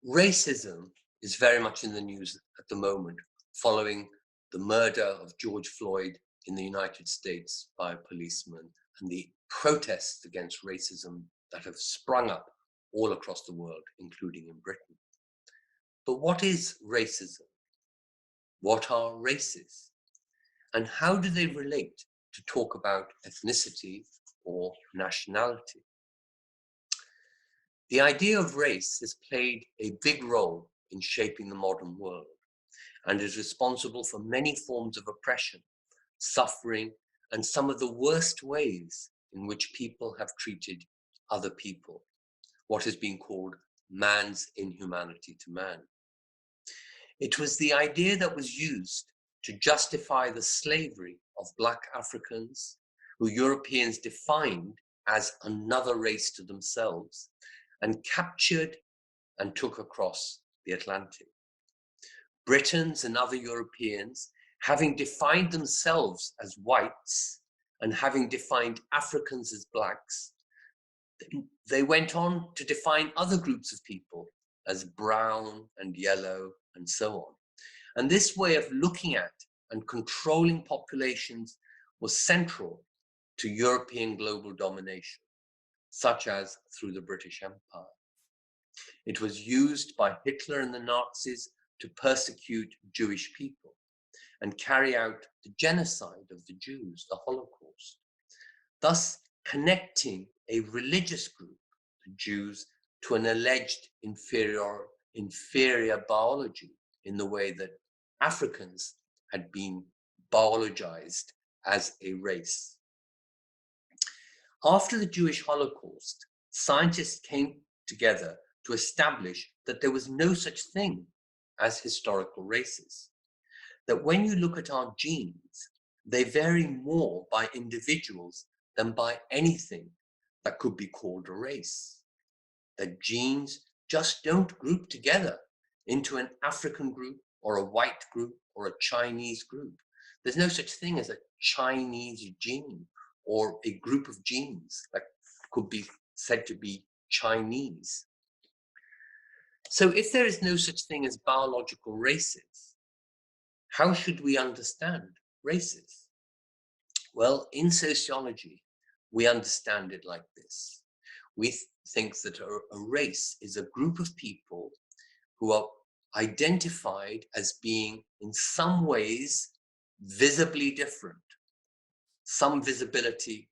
Racism is very much in the news at the moment, following the murder of George Floyd in the United States by a policeman and the protests against racism that have sprung up all across the world, including in Britain. But what is racism? What are races? And how do they relate to talk about ethnicity or nationality? The idea of race has played a big role in shaping the modern world and is responsible for many forms of oppression, suffering, and some of the worst ways in which people have treated other people, what has been called man's inhumanity to man. It was the idea that was used to justify the slavery of Black Africans, who Europeans defined as another race to themselves, and captured and took across the Atlantic. Britons and other Europeans, having defined themselves as whites and having defined Africans as blacks, they went on to define other groups of people as brown and yellow and so on. And this way of looking at and controlling populations was central to European global domination, such as through the British Empire. It was used by Hitler and the Nazis to persecute Jewish people and carry out the genocide of the Jews, the Holocaust, thus connecting a religious group, the Jews, to an alleged inferior biology in the way that Africans had been biologized as a race. After the Jewish Holocaust, scientists came together to establish that there was no such thing as historical races. That when you look at our genes, they vary more by individuals than by anything that could be called a race. That genes just don't group together into an African group or a white group or a Chinese group. There's no such thing as a Chinese gene or a group of genes that could be said to be Chinese. So if there is no such thing as biological races, how should we understand races? Well, in sociology, we understand it like this. We think that a race is a group of people who are identified as being in some ways visibly different. Some visibility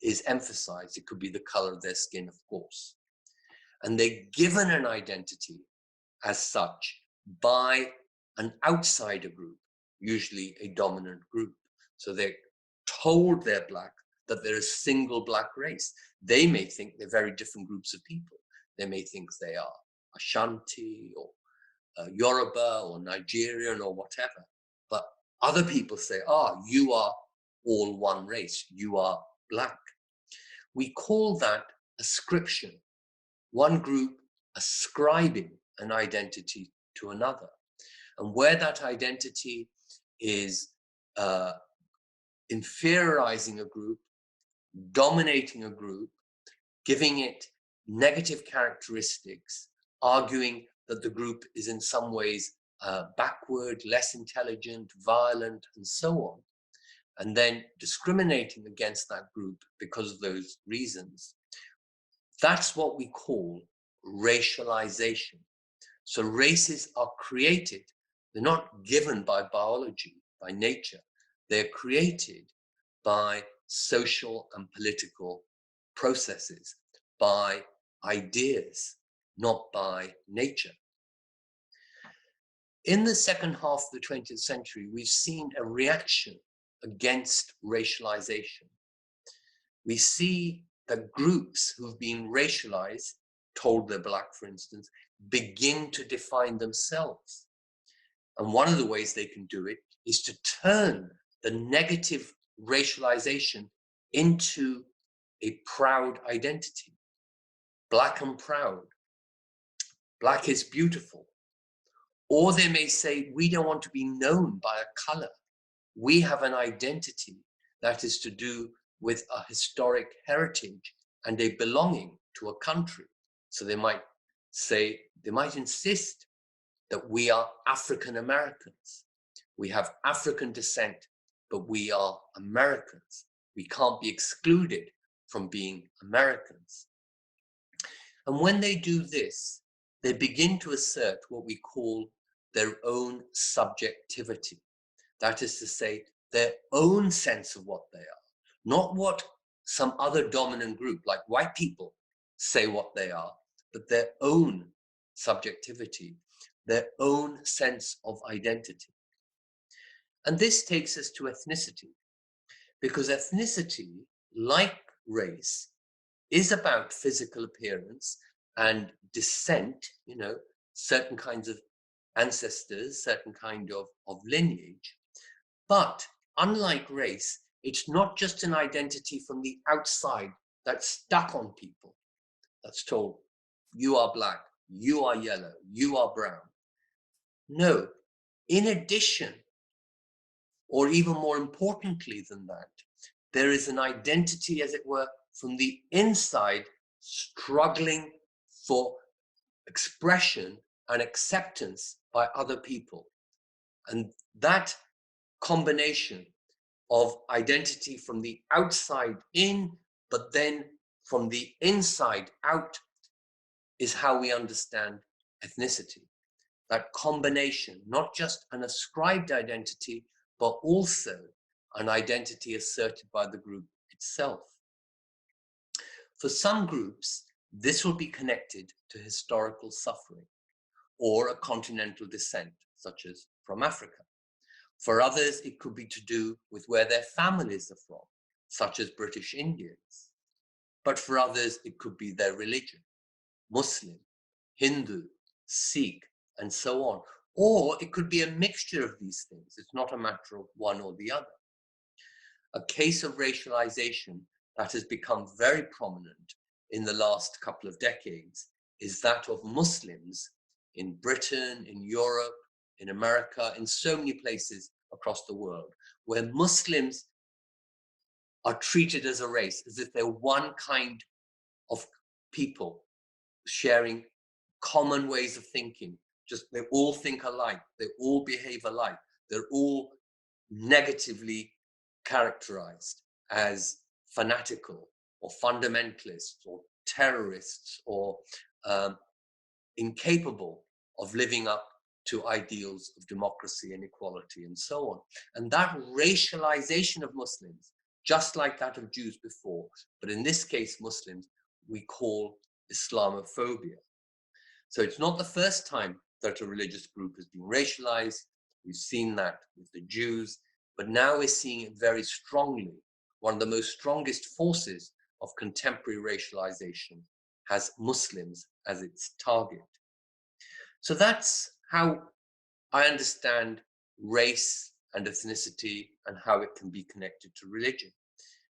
is emphasized. It could be the color of their skin, of course. And they're given an identity as such by an outsider group, usually a dominant group. So they're told they're black, that they're a single black race. They may think they're very different groups of people. They may think they are Ashanti or Yoruba or Nigerian or whatever. But other people say, you are all one race. You are black. We call that ascription. One group ascribing an identity to another. And where that identity is inferiorizing a group, dominating a group, giving it negative characteristics, arguing that the group is in some ways backward, less intelligent, violent, and so on, and then discriminating against that group because of those reasons. That's what we call racialization. So races are created. They're not given by biology, by nature. They're created by social and political processes, by ideas, not by nature. In the second half of the 20th century, we've seen a reaction against racialization. We see that groups who've been racialized, told they're black, for instance, begin to define themselves. And one of the ways they can do it is to turn the negative racialization into a proud identity. Black and proud. Black is beautiful. Or they may say, we don't want to be known by a color. We have an identity that is to do with a historic heritage and a belonging to a country. So they might say, they might insist that we are African Americans. We have African descent, but we are Americans. We can't be excluded from being Americans. And when they do this, they begin to assert what we call their own subjectivity. That is to say, their own sense of what they are, not what some other dominant group like white people say what they are, but their own subjectivity, their own sense of identity. And this takes us to ethnicity, because ethnicity, like race, is about physical appearance and descent, certain kinds of ancestors, certain kind of lineage. But unlike race, it's not just an identity from the outside that's stuck on people, that's told, you are black, you are yellow, you are brown. No, in addition, or even more importantly than that, there is an identity, as it were, from the inside, struggling for expression and acceptance by other people. And that combination of identity from the outside in, but then from the inside out, is how we understand ethnicity. That combination, not just an ascribed identity, but also an identity asserted by the group itself. For some groups, this will be connected to historical suffering or a continental descent, such as from Africa. For others, it could be to do with where their families are from, such as British Indians. But for others, it could be their religion, Muslim, Hindu, Sikh, and so on. Or it could be a mixture of these things. It's not a matter of one or the other. A case of racialization that has become very prominent in the last couple of decades is that of Muslims in Britain, in Europe, in America, in so many places across the world, where Muslims are treated as a race, as if they're one kind of people sharing common ways of thinking. Just they all think alike, they all behave alike, they're all negatively characterized as fanatical or fundamentalists or terrorists or incapable of living up to ideals of democracy and equality and so on. And that racialization of Muslims, just like that of Jews before, but in this case Muslims, we call Islamophobia. So it's not the first time that a religious group has been racialized. We've seen that with the Jews, but now we're seeing it very strongly. One of the most strongest forces of contemporary racialization has Muslims as its target. So that's how I understand race and ethnicity and how it can be connected to religion.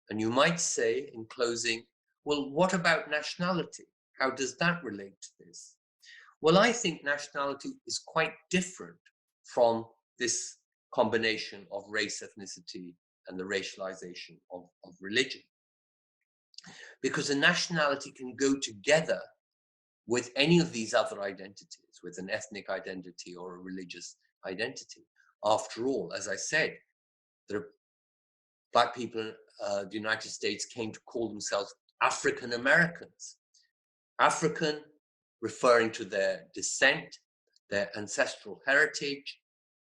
And you might say in closing, well, what about nationality? How does that relate to this? Well, I think nationality is quite different from this combination of race, ethnicity, and the racialization of religion. Because a nationality can go together with any of these other identities, with an ethnic identity or a religious identity. After all, as I said, Black people in the United States came to call themselves African Americans. African, referring to their descent, their ancestral heritage,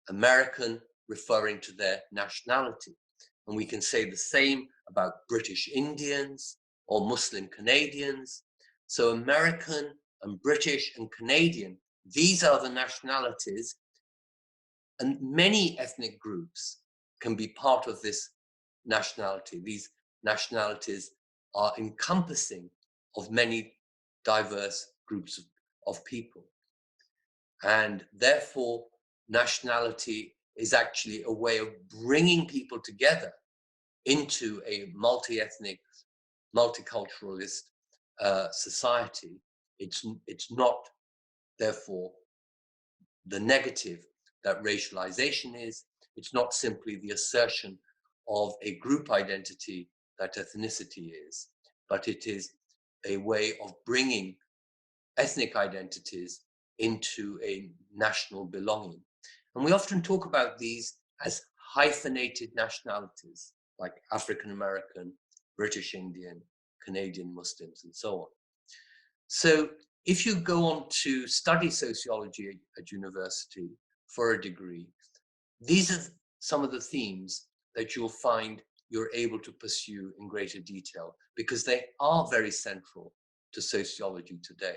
American, referring to their nationality. And we can say the same about British Indians or Muslim Canadians. So American and British and Canadian, these are the nationalities, and many ethnic groups can be part of this nationality. These nationalities are encompassing of many diverse groups of people. And therefore, nationality is actually a way of bringing people together into a multi-ethnic, multiculturalist society. It's not, therefore, the negative that racialization is. It's not simply the assertion of a group identity that ethnicity is, but it is a way of bringing ethnic identities into a national belonging. And we often talk about these as hyphenated nationalities, like African American, British Indian, Canadian Muslims, and so on. So if you go on to study sociology at university for a degree, these are some of the themes that you'll find you're able to pursue in greater detail, because they are very central to sociology today.